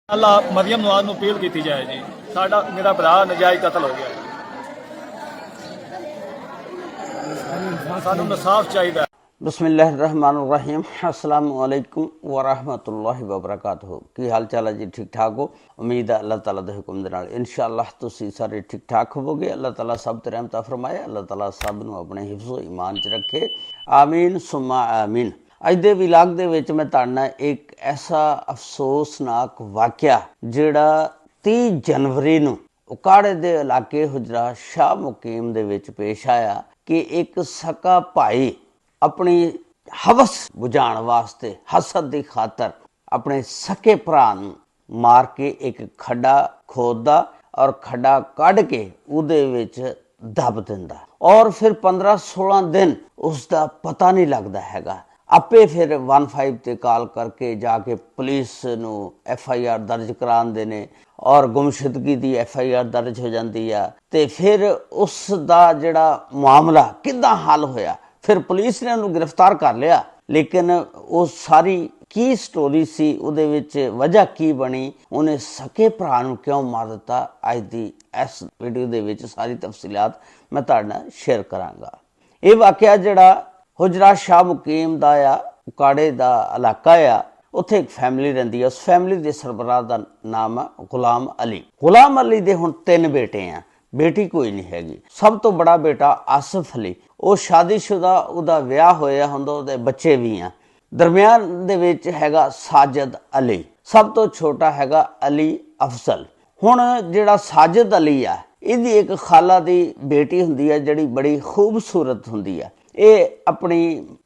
अल्लाह मरियम नवाज ਨੂੰ अपील की जाए जी। साडा मेरा भरा नजायज कतल हो गया, सानू इंसाफ चाहिए। बिस्मिल्लाहिर्रहमानिर्रहीम। अस्सलाम वालेकुम वरहमतुल्लाहि वबरकातुहू। की हाल चाल है जी? ठीक ठाक हो? उम्मीद है अल्लाह ताला दे हुक्म दे नाल इंशाअल्लाह तुसीं सारे ठीक ठाक होवोगे। अल्लाह ताला सब ते रहमत फरमाए। अल्लाह ताला सब नूं अपने हिफ्ज़ो ईमान च रखे, आमीन सुम्मा आमीन। अज दे विलाग दे विच मैं तुहाडे नाल एक ऐसा अफसोसनाक वाक़या जिहड़ा 30 जनवरी नूं उकाड़े दे इलाके हुजरा शाह मुकीम दे विच पेश आया कि एक सका भाई अपनी हवस बुझाण वास्ते हसद की खातर अपने सके भरा नूं मार के एक खड्डा खोददा और खड्डा कढ़ के उहदे विच दब दिंदा और फिर 15-16 दिन उसका पता नहीं लगता हैगा। आपे फिर 15 ते कॉल करके जाके पुलिस नूं FIR दर्ज करांदे ने और गुमशुदगी दी FIR दर्ज हो जाती है। ते फिर उस दा जिहड़ा मामला किदां हल होया, फिर पुलिस ने उन्हें गिरफ्तार कर लिया, लेकिन वो सारी की स्टोरी सी, उहदे विच वजह की बनी, उन्हें सके भरा नूं क्यों मार दिता, अज दी इस वीडियो दे विच सारी तफसीलात मैं तुहाडे नाल शेयर करांगा। ये वाक़या जिहड़ा हुजरा शाह मुकीम दा आ, उकाड़े दा इलाका आ, उत्थे एक फैमिली रहिंदी है। उस फैमिली के सरबराह का नाम है गुलाम अली। गुलाम अली दे हुण 3 बेटे हैं, बेटी कोई नहीं हैगी। सब तो बड़ा बेटा आसिफ अली, वो शादीशुदा, उहदा विआह होया हुंदा, उहदे बच्चे भी हैं। दरम्यान दे विच हैगा साजिद अली, सब तो छोटा हैगा अली अफजल। हुण जिहड़ा साजिद अली आ, इहदी एक खाला दी बेटी हुंदी है जिहड़ी बड़ी खूबसूरत हुंदी है। ये अपनी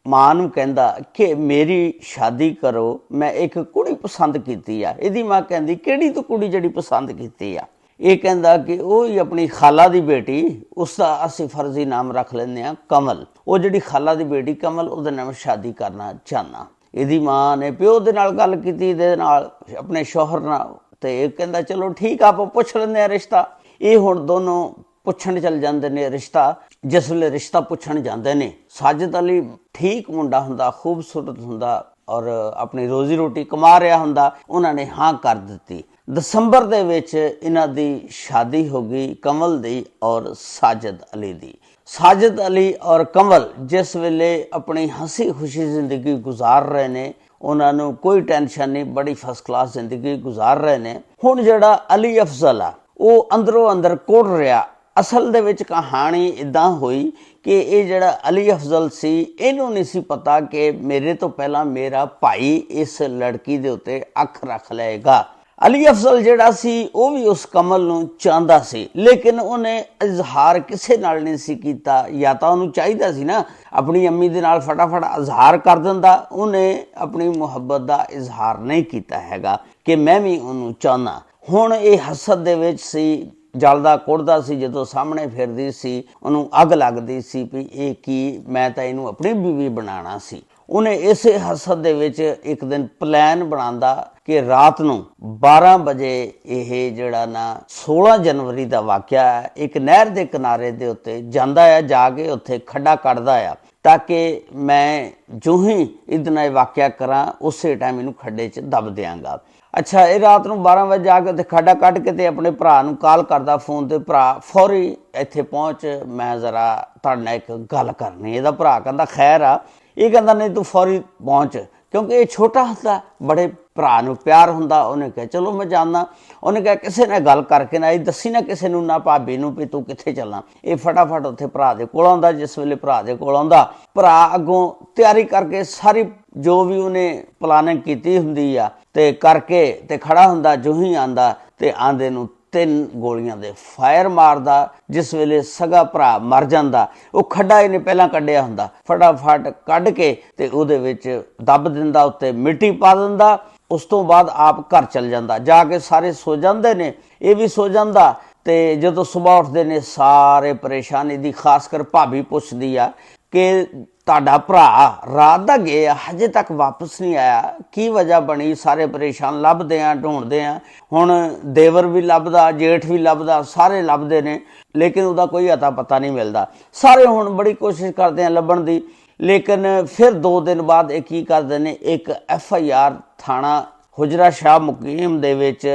मां नूं कहंदा कि मेरी शादी करो, मैं एक कुड़ी पसंद कीती आ। इहदी मां कहंदी किहड़ी तू कुड़ी जिहड़ी पसंद कीती आ? ये कहंदा कि वो ही अपनी खाला दी बेटी, उसका असीं फर्जी नाम रख लैंदे आ कमल। वो जिहड़ी खाला दी बेटी कमल, उहदे नाल शादी करना चाहना। इहदी मां ने प्यो दे नाल गल कीती, इहदे नाल अपने शौहर नाल, ते इह कहंदा चलो ठीक आ, आपां पुछ लैंदे आ रिश्ता। ये हुण दोनों पुछण चल जाते ने रिश्ता। जिस वे रिश्ता पुछण जाते ने, साजिद अली ठीक मुंडा हुंदा, खूबसूरत हुंदा और अपनी रोजी रोटी कमा रहा हुंदा, उन्होंने हाँ कर दी। दसंबर दे विच इन्हां दी शादी हो गई कमल दी और साजिद अली दी। साजिद अली और कमल जिस वेले अपनी हंसी खुशी जिंदगी गुजार रहे ने, उन्होंने कोई टेंशन नहीं, बड़ी फर्स्ट क्लास जिंदगी गुजार रहे ने। हुण जिहड़ा अली अफजल आ, वो अंदरों अंदर कुड़ रहा। असल दे विच कहानी इदां हुई कि ये जिहड़ा अली अफजल सी, इहनूं नहीं सी पता कि मेरे तो पहला मेरा भाई इस लड़की दे उत्ते अख रख लेगा। अली अफजल जिहड़ा सी वो भी उस कमल नूं चाहंदा सी, लेकिन उन्हें इजहार किसे नाल नहीं सी कीता। या तां उहनूं चाहीदा सी ना अपनी अम्मी दे नाल फटाफट इजहार कर दिंदा, उन्हें अपनी मुहब्बत दा इजहार नहीं कीता हैगा कि मैं भी उहनूं चाहना। हुण ये हसद दे विच सी, जलदा कुड़दा सी, जदों सामने फिरदी सी उहनूं अग लगदी सी भी ये की, मैं तां इहनूं अपनी बीवी बनाना सी। उन्हें इसे हसद दे विच एक दिन प्लान बनांदा कि रात नूं 12 बजे यह जिहड़ा ना 16 जनवरी का वाक़या है, एक नहर के किनारे दे उत्ते जांदा है, जाके उत्थे खड्डा कढ़दा आ ताकि मैं जो ही इहदे नाल वाक़या करां उस टाइम इहनूं खड्डे च दब दियांगा। अच्छा, ये रात नूं 12 बजे जाके उत्थे खड्डा कढ़ के ते अपने भरा नूं कॉल करदा फोन ते, भरा फौरी इत्थे पहुंच, मैं जरा तुहाडे नाल एक गल करनी। इहदा भरा कहंदा खैर आ। ये कहंदा नहीं तू फौरी पहुंच, क्योंकि ये छोटा हुंदा, बड़े भरा नूं प्यार हुंदा। उन्हें कहा चलो मैं जाना। उन्हें कहा किसी ने गल करके ना दसी ना किसी नूं, ना भाभी नूं भी तू कित्थे चलना। ये फटाफट उत्थे भरा दे कोल आउंदा। जिस वेले भरा दे कोल आउंदा, भरा अगों तैयारी करके सारी जो भी उन्हें प्लानिंग कीती हुंदी आ ते करके ते खड़ा हुंदा। जो ही आंदा ते आंदे नूं 3 गोलियां दे फायर मारदा। जिस वेले सगा भरा मर जांदा, वो खड्डा इहने पहलां कड्ढिया हुंदा, फटाफट कढ़ के ते उहदे विच दब दिंदा, उत्ते मिट्टी पा दिंदा। उस तो बाद आप घर चल जांदा, जाके सारे सो जांदे ने, ये भी सो जांदा। ते जदों सुबह उठदे ने सारे परेशानी दी, खासकर भाभी पुछदी आ कि तुहाडा भरा रात दा गया, हजे तक वापस नहीं आया, की वजह बनी? सारे परेशान, लभदे आ ढूंढदे आ। हुण देवर भी लभदा, जेठ भी लभदा, सारे लभदे ने, लेकिन उसदा कोई अता पता नहीं मिलदा। सारे हुण बड़ी कोशिश करदे आ लभण दी, लेकिन फिर 2 दिन बाद एक की करदे ने, एक FIR थाना ਹੁਜਰਾ ਸ਼ਾਹ ਮੁਕੀਮ ਦੇ ਵਿੱਚ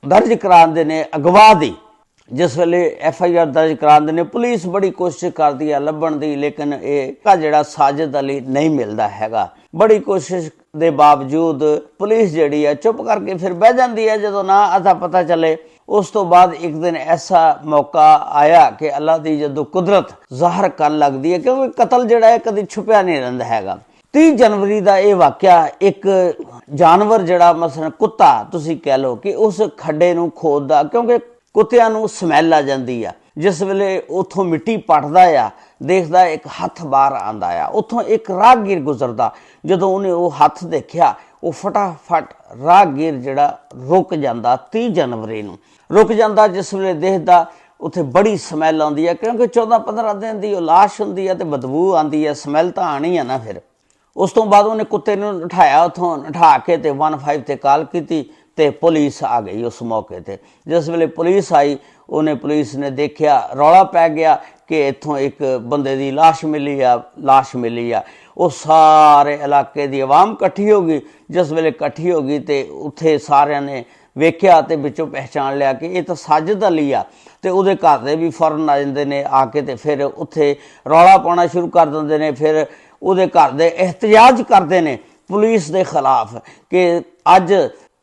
ਦਰਜ ਕਰਾਉਂਦੇ ਨੇ ਅਗਵਾ ਦੀ। ਜਿਸ ਵੇਲੇ FIR ਦਰਜ ਕਰਾਉਂਦੇ ਨੇ, ਪੁਲਿਸ ਬੜੀ ਕੋਸ਼ਿਸ਼ ਕਰਦੀ ਹੈ ਲੱਭਣ ਦੀ, ਲੇਕਿਨ ਇਹ ਜਿਹੜਾ ਸਾਜਿਦ ਅਲੀ ਨਹੀਂ ਮਿਲਦਾ ਹੈਗਾ। ਬੜੀ ਕੋਸ਼ਿਸ਼ ਦੇ ਬਾਵਜੂਦ ਪੁਲਿਸ ਜਿਹੜੀ ਹੈ ਚੁੱਪ ਕਰਕੇ ਫਿਰ ਬਹਿ ਜਾਂਦੀ ਹੈ ਜਦੋਂ ਨਾ ਅਤਾ ਪਤਾ ਚੱਲੇ। ਉਸ ਤੋਂ ਬਾਅਦ ਇੱਕ ਦਿਨ ਐਸਾ ਮੌਕਾ ਆਇਆ ਕਿ ਅੱਲਾ ਦੀ ਜਦੋਂ ਕੁਦਰਤ ਜ਼ਾਹਰ ਕਰਨ ਲੱਗਦੀ ਹੈ, ਕਿਉਂਕਿ ਕਤਲ ਜਿਹੜਾ ਹੈ ਕਦੀ ਛੁਪਿਆ ਨਹੀਂ ਰਹਿੰਦਾ ਹੈਗਾ। 30 ਜਨਵਰੀ ਦਾ ਇਹ ਵਾਕਿਆ, ਇੱਕ ਜਾਨਵਰ ਜਿਹੜਾ ਮਸਲਨ ਕੁੱਤਾ ਤੁਸੀਂ ਕਹਿ ਲਓ ਕਿ ਉਸ ਖੱਡੇ ਨੂੰ ਖੋਦਦਾ, ਕਿਉਂਕਿ ਕੁੱਤਿਆਂ ਨੂੰ ਸਮੈਲ ਆ ਜਾਂਦੀ ਆ। ਜਿਸ ਵੇਲੇ ਉੱਥੋਂ ਮਿੱਟੀ ਪੱਟਦਾ ਆ, ਦੇਖਦਾ ਇੱਕ ਹੱਥ ਬਾਹਰ ਆਂਦਾ ਆ, ਉੱਥੋਂ ਇੱਕ ਰਾਹਗੀਰ ਗੁਜ਼ਰਦਾ। ਜਦੋਂ ਉਹਨੇ ਉਹ ਹੱਥ ਦੇਖਿਆ, ਉਹ ਫਟਾਫਟ ਰਾਹਗੀਰ ਜਿਹੜਾ ਰੁਕ ਜਾਂਦਾ, 30 ਜਨਵਰੀ ਨੂੰ ਰੁਕ ਜਾਂਦਾ। ਜਿਸ ਵੇਲੇ ਦੇਖਦਾ ਉੱਥੇ ਬੜੀ ਸਮੈਲ ਆਉਂਦੀ ਹੈ, ਕਿਉਂਕਿ 14-15 ਦਿਨ ਦੀ ਉਹ ਲਾਸ਼ ਹੁੰਦੀ ਹੈ ਤੇ ਬਦਬੂ ਆਉਂਦੀ ਹੈ, ਸਮੈਲ ਤਾਂ ਆਣੀ ਆ ਨਾ। ਫਿਰ ਉਸ ਤੋਂ ਬਾਅਦ ਉਹਨੇ ਕੁੱਤੇ ਨੂੰ ਉਠਾਇਆ, ਉੱਥੋਂ ਉਠਾ ਕੇ ਤੇ 15 ਤੇ ਕਾਲ ਕੀਤੀ ਤੇ ਪੁਲਿਸ ਆ ਗਈ ਉਸ ਮੌਕੇ ਤੇ। ਜਿਸ ਵੇਲੇ ਪੁਲਿਸ ਆਈ, ਪੁਲਿਸ ਨੇ ਦੇਖਿਆ, ਰੌਲਾ ਪੈ ਗਿਆ ਕਿ ਇੱਥੋਂ ਇੱਕ ਬੰਦੇ ਦੀ ਲਾਸ਼ ਮਿਲੀ ਆ। ਉਹ ਸਾਰੇ ਇਲਾਕੇ ਦੀ ਆਵਾਮ ਇਕੱਠੀ ਹੋ ਗਈ। ਜਿਸ ਵੇਲੇ ਇਕੱਠੀ ਹੋ ਗਈ ਤੇ ਉੱਥੇ ਸਾਰਿਆਂ ਨੇ ਵੇਖਿਆ ਤੇ ਵਿੱਚੋਂ ਪਹਿਚਾਣ ਲਿਆ ਕਿ ਇਹ ਤਾਂ ਸਾਜਿਦ ਅਲੀ ਆ। ਤੇ ਉਹਦੇ ਘਰ ਦੇ ਵੀ ਫੌਰਨ ਆ ਜਾਂਦੇ ਨੇ, ਆ ਕੇ ਤੇ ਫਿਰ ਉੱਥੇ ਰੌਲਾ ਪਾਉਣਾ ਸ਼ੁਰੂ ਕਰ ਦਿੰਦੇ ਨੇ। ਫਿਰ ਉਹਦੇ ਘਰ ਦੇ ਇhtਜਾਜ ਕਰਦੇ ਨੇ ਪੁਲਿਸ ਦੇ ਖਿਲਾਫ ਕਿ ਅੱਜ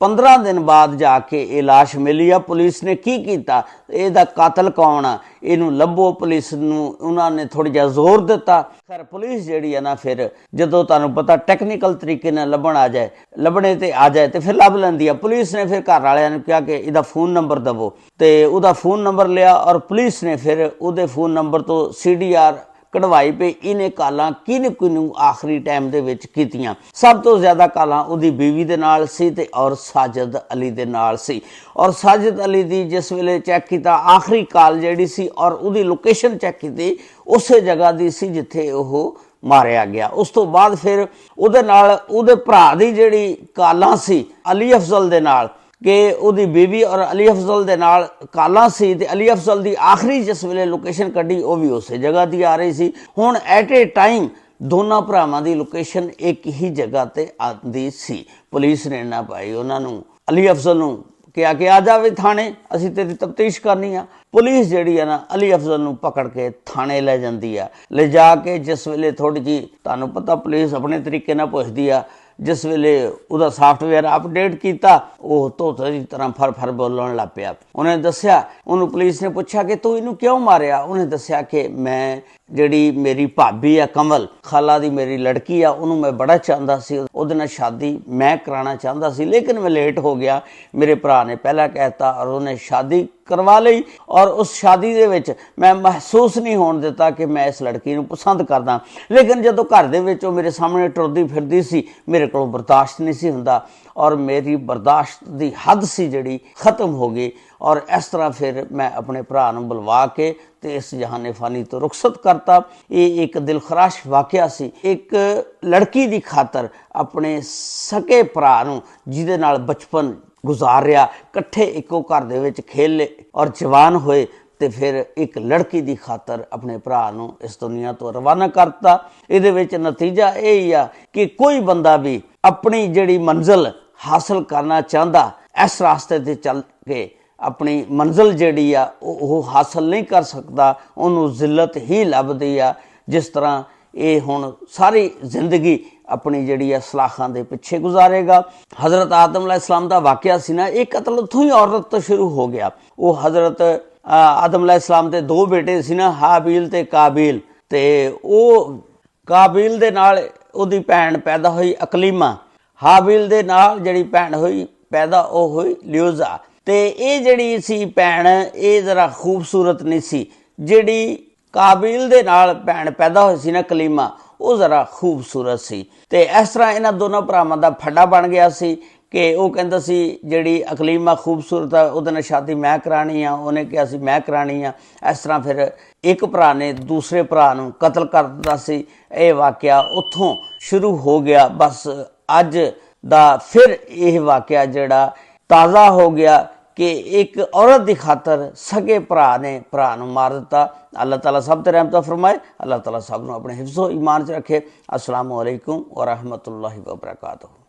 15 ਦਿਨ ਬਾਅਦ ਜਾ ਕੇ ਇਹ ਲਾਸ਼ ਮਿਲੀ ਆ। ਪੁਲਿਸ ਨੇ ਕੀ ਕੀਤਾ, ਇਹਦਾ ਕਾਤਲ ਕੌਣ ਆ, ਇਹਨੂੰ ਲੱਭੋ। ਪੁਲਿਸ ਨੂੰ ਉਹਨਾਂ ਨੇ ਥੋੜ੍ਹਾ ਜਿਹਾ ਜ਼ੋਰ ਦਿੱਤਾ। ਖੈਰ ਪੁਲਿਸ ਜਿਹੜੀ ਆ ਨਾ, ਫਿਰ ਜਦੋਂ ਤੁਹਾਨੂੰ ਪਤਾ ਟੈਕਨੀਕਲ ਤਰੀਕੇ ਨਾਲ ਲੱਭਣੇ ਤੇ ਆ ਜਾਏ ਤੇ ਫਿਰ ਲੱਭ ਲੈਂਦੀ ਆ। ਪੁਲਿਸ ਨੇ ਫਿਰ ਘਰ ਵਾਲਿਆਂ ਨੂੰ ਕਿਹਾ ਕਿ ਇਹਦਾ ਫੋਨ ਨੰਬਰ ਦੇਵੋ, ਤੇ ਉਹਦਾ ਫੋਨ ਨੰਬਰ ਲਿਆ ਔਰ ਪੁਲਿਸ ਨੇ ਫਿਰ ਉਹਦੇ ਫੋਨ ਨੰਬਰ ਤੋਂ CDR ਕਢਵਾਈ ਪਈ। ਇਹਨੇ ਕਾਲਾਂ ਕਿਹਨੂੰ ਆਖਰੀ ਟਾਈਮ ਦੇ ਵਿੱਚ ਕੀਤੀਆਂ। ਸਭ ਤੋਂ ਜ਼ਿਆਦਾ ਕਾਲਾਂ ਉਹਦੀ ਬੀਵੀ ਦੇ ਨਾਲ ਸੀ ਤੇ ਔਰ ਸਾਜਿਦ ਅਲੀ ਦੇ ਨਾਲ ਸੀ। ਔਰ ਸਾਜਿਦ ਅਲੀ ਦੀ ਜਿਸ ਵੇਲੇ ਚੈੱਕ ਕੀਤਾ, ਆਖਰੀ ਕਾਲ ਜਿਹੜੀ ਸੀ ਔਰ ਉਹਦੀ ਲੋਕੇਸ਼ਨ ਚੈੱਕ ਕੀਤੀ, ਉਸੇ ਜਗ੍ਹਾ ਦੀ ਸੀ ਜਿੱਥੇ ਉਹ ਮਾਰਿਆ ਗਿਆ। ਉਸ ਤੋਂ ਬਾਅਦ ਫਿਰ ਉਹਦੇ ਨਾਲ ਉਹਦੇ ਭਰਾ ਦੀ ਜਿਹੜੀ ਕਾਲਾਂ ਸੀ ਅਲੀ ਅਫਜ਼ਲ ਦੇ ਨਾਲ, ਕਿ ਉਹਦੀ ਬੀਵੀ ਔਰ ਅਲੀ ਅਫਜ਼ਲ ਦੇ ਨਾਲ ਕਾਲਾਂ ਸੀ, ਤੇ ਅਲੀ ਅਫਜ਼ਲ ਦੀ ਆਖਰੀ ਜਿਸ ਵੇਲੇ ਲੋਕੇਸ਼ਨ ਕੱਢੀ ਉਹ ਵੀ ਉਸੇ ਜਗ੍ਹਾ ਦੀ ਆ ਰਹੀ ਸੀ। ਹੁਣ ਐਟ ਏ ਟਾਈਮ ਦੋਨਾਂ ਭਰਾਵਾਂ ਦੀ ਲੋਕੇਸ਼ਨ ਇੱਕ ਹੀ ਜਗ੍ਹਾ ਤੇ ਆਉਂਦੀ ਸੀ। ਪੁਲਿਸ ਨੇ ਨਾ ਭਾਈ ਉਹਨਾਂ ਨੂੰ, ਅਲੀ ਅਫਜ਼ਲ ਨੂੰ ਕਿਹਾ ਕਿ ਆ ਜਾਵੇ ਥਾਣੇ, ਅਸੀਂ ਤੇਰੀ ਤਫਤੀਸ਼ ਕਰਨੀ ਆ। ਪੁਲਿਸ ਜਿਹੜੀ ਆ ਨਾ ਅਲੀ ਅਫਜ਼ਲ ਨੂੰ ਪਕੜ ਕੇ ਥਾਣੇ ਲੈ ਜਾਂਦੀ ਆ। ਲਿਜਾ ਕੇ ਜਿਸ ਵੇਲੇ ਥੋੜ੍ਹੀ ਜਿਹੀ, ਤੁਹਾਨੂੰ ਪਤਾ ਪੁਲਿਸ ਆਪਣੇ ਤਰੀਕੇ ਨਾਲ ਪੁੱਛਦੀ ਆ, ਜਿਸ ਵੇਲੇ ਉਹਦਾ ਸਾਫਟਵੇਅਰ ਅਪਡੇਟ ਕੀਤਾ, ਉਹ ਤੋਤੇ ਦੀ ਤਰ੍ਹਾਂ ਫਰ ਬੋਲਣ ਲੱਗ ਪਿਆ। ਉਹਨੇ ਦੱਸਿਆ, ਉਹਨੂੰ ਪੁਲਿਸ ਨੇ ਪੁੱਛਿਆ ਕਿ ਤੂੰ ਇਹਨੂੰ ਕਿਉਂ ਮਾਰਿਆ। ਉਹਨੇ ਦੱਸਿਆ ਕਿ ਮੈਂ ਜਿਹੜੀ ਮੇਰੀ ਭਾਬੀ ਆ ਕਮਲ, ਖਾਲਾ ਦੀ ਮੇਰੀ ਲੜਕੀ ਆ, ਉਹਨੂੰ ਮੈਂ ਬੜਾ ਚਾਹੁੰਦਾ ਸੀ, ਉਹਦੇ ਨਾਲ ਸ਼ਾਦੀ ਮੈਂ ਕਰਾਉਣਾ ਚਾਹੁੰਦਾ ਸੀ, ਲੇਕਿਨ ਮੈਂ ਲੇਟ ਹੋ ਗਿਆ। ਮੇਰੇ ਭਰਾ ਨੇ ਪਹਿਲਾਂ ਕਹਿਤਾ ਔਰ ਉਹਨੇ ਸ਼ਾਦੀ ਕਰਵਾ ਲਈ। ਔਰ ਉਸ ਸ਼ਾਦੀ ਦੇ ਵਿੱਚ ਮੈਂ ਮਹਿਸੂਸ ਨਹੀਂ ਹੋਣ ਦਿੱਤਾ ਕਿ ਮੈਂ ਇਸ ਲੜਕੀ ਨੂੰ ਪਸੰਦ ਕਰਦਾ। ਲੇਕਿਨ ਜਦੋਂ ਘਰ ਦੇ ਵਿੱਚ ਉਹ ਮੇਰੇ ਸਾਹਮਣੇ ਟੁਰਦੀ ਫਿਰਦੀ ਸੀ, ਮੇਰੇ ਕੋਲੋਂ ਬਰਦਾਸ਼ਤ ਨਹੀਂ ਸੀ ਹੁੰਦਾ ਔਰ ਮੇਰੀ ਬਰਦਾਸ਼ਤ ਦੀ ਹੱਦ ਸੀ ਜਿਹੜੀ ਖਤਮ ਹੋ ਗਈ। ਔਰ ਇਸ ਤਰ੍ਹਾਂ ਫਿਰ ਮੈਂ ਆਪਣੇ ਭਰਾ ਨੂੰ ਬੁਲਵਾ ਕੇ ਤੇ ਇਸ ਜਹਾਨੇ ਫਾਨੀ ਤੋਂ ਰੁਖਸਤ ਕਰਤਾ। ਇਹ ਇੱਕ ਦਿਲਖਰਾਸ਼ ਵਾਕਿਆ ਸੀ। ਇੱਕ ਲੜਕੀ ਦੀ ਖਾਤਰ ਆਪਣੇ ਸਕੇ ਭਰਾ ਨੂੰ, ਜਿਹਦੇ ਨਾਲ ਬਚਪਨ ਗੁਜ਼ਾਰਿਆ, ਇਕੱਠੇ ਇੱਕੋ ਘਰ ਦੇ ਵਿੱਚ ਖੇਲੇ ਔਰ ਜਵਾਨ ਹੋਏ, ਤੇ ਫਿਰ ਇੱਕ ਲੜਕੀ ਦੀ ਖਾਤਰ ਆਪਣੇ ਭਰਾ ਨੂੰ ਇਸ ਦੁਨੀਆ ਤੋਂ ਰਵਾਨਾ ਕਰਤਾ। ਇਹਦੇ ਵਿੱਚ ਨਤੀਜਾ ਇਹ ਹੀ ਆ ਕਿ ਕੋਈ ਬੰਦਾ ਵੀ ਆਪਣੀ ਜਿਹੜੀ ਮੰਜ਼ਿਲ ਹਾਸਲ ਕਰਨਾ ਚਾਹੁੰਦਾ, ਇਸ ਰਾਸਤੇ ਤੇ ਚੱਲ ਕੇ ਆਪਣੀ ਮੰਜ਼ਿਲ ਜਿਹੜੀ ਆ ਉਹ ਹਾਸਲ ਨਹੀਂ ਕਰ ਸਕਦਾ, ਉਹਨੂੰ ਜ਼ਿਲਤ ਹੀ ਲੱਭਦੀ ਆ। ਜਿਸ ਤਰ੍ਹਾਂ ਇਹ ਹੁਣ ਸਾਰੀ ਜ਼ਿੰਦਗੀ ਆਪਣੀ ਜਿਹੜੀ ਆ ਸਲਾਖਾਂ ਦੇ ਪਿੱਛੇ ਗੁਜ਼ਾਰੇਗਾ। ਹਜ਼ਰਤ ਆਦਮ अलैहिस्सलाम ਦਾ ਵਾਕਿਆ ਸੀ ਨਾ, ਇਹ ਕਤਲ ਉੱਥੋਂ ਹੀ ਔਰਤ ਤੋਂ ਸ਼ੁਰੂ ਹੋ ਗਿਆ। ਉਹ ਹਜ਼ਰਤ ਆਦਮ अलैहिस्सलाम ਦੇ 2 ਬੇਟੇ ਸੀ ਨਾ, ਹਾਬੀਲ ਤੇ ਕਾਬੀਲ, ਤੇ ਉਹ ਕਾਬੀਲ ਦੇ ਨਾਲ ਉਹਦੀ ਭੈਣ ਪੈਦਾ ਹੋਈ ਅਕਲੀਮਾ। ਹਾਬੀਲ ਦੇ ਨਾਲ ਜਿਹੜੀ ਭੈਣ ਹੋਈ ਪੈਦਾ ਉਹ ਹੋਈ ਲਿਊਜ਼ਾ। ਤੇ ਇਹ ਜਿਹੜੀ ਸੀ ਭੈਣ, ਇਹ ਜ਼ਰਾ ਖੂਬਸੂਰਤ ਨਹੀਂ ਸੀ। ਜਿਹੜੀ ਕਾਬੀਲ ਦੇ ਨਾਲ ਭੈਣ ਪੈਦਾ ਹੋਈ ਸੀ ਨਾ ਕਲੀਮਾ, ਉਹ ਜ਼ਰਾ ਖੂਬਸੂਰਤ ਸੀ। ਤੇ ਇਸ ਤਰ੍ਹਾਂ ਇਹਨਾਂ ਦੋਨੋਂ ਭਰਾਵਾਂ ਦਾ ਫੱਡਾ ਬਣ ਗਿਆ ਸੀ ਕਿ ਉਹ ਕਹਿੰਦਾ ਸੀ ਜਿਹੜੀ ਅਕਲੀਮਾ ਖੂਬਸੂਰਤ ਆ ਉਹਦੇ ਨਾਲ ਸ਼ਾਦੀ ਮੈਂ ਕਰਾਣੀ ਆ, ਉਹਨੇ ਕਿਹਾ ਸੀ ਮੈਂ ਕਰਾਣੀ ਆ। ਇਸ ਤਰ੍ਹਾਂ ਫਿਰ ਇੱਕ ਭਰਾ ਨੇ ਦੂਸਰੇ ਭਰਾ ਨੂੰ ਕਤਲ ਕਰ ਦਿੱਤਾ ਸੀ। ਇਹ ਵਾਕਿਆ ਉੱਥੋਂ ਸ਼ੁਰੂ ਹੋ ਗਿਆ। ਬਸ ਅੱਜ ਦਾ ਫਿਰ ਇਹ ਵਾਕਿਆ ਜਿਹੜਾ ਤਾਜ਼ਾ ਹੋ ਗਿਆ ਕਿ ਇੱਕ ਔਰਤ ਦੀ ਖਾਤਰ ਸਗੇ ਭਰਾ ਨੇ ਭਰਾ ਨੂੰ ਮਾਰ ਦਿੱਤਾ। ਅੱਲਾਹ ਤਾਲਾ ਸਭ ਤੇ ਰਹਿਮਤ ਫਰਮਾਏ। ਅੱਲਾਹ ਤਾਲਾ ਸਭ ਨੂੰ ਆਪਣੇ ਹਿਫਜ਼ੋ ਈਮਾਨ 'ਚ ਰੱਖੇ। ਅਸਲਾਮੁ ਅਲੈਕੁਮ ਵ ਰਹਿਮਤੁல்லாਹਿ ਵ ਬਰਕਾਤੁਹੂ।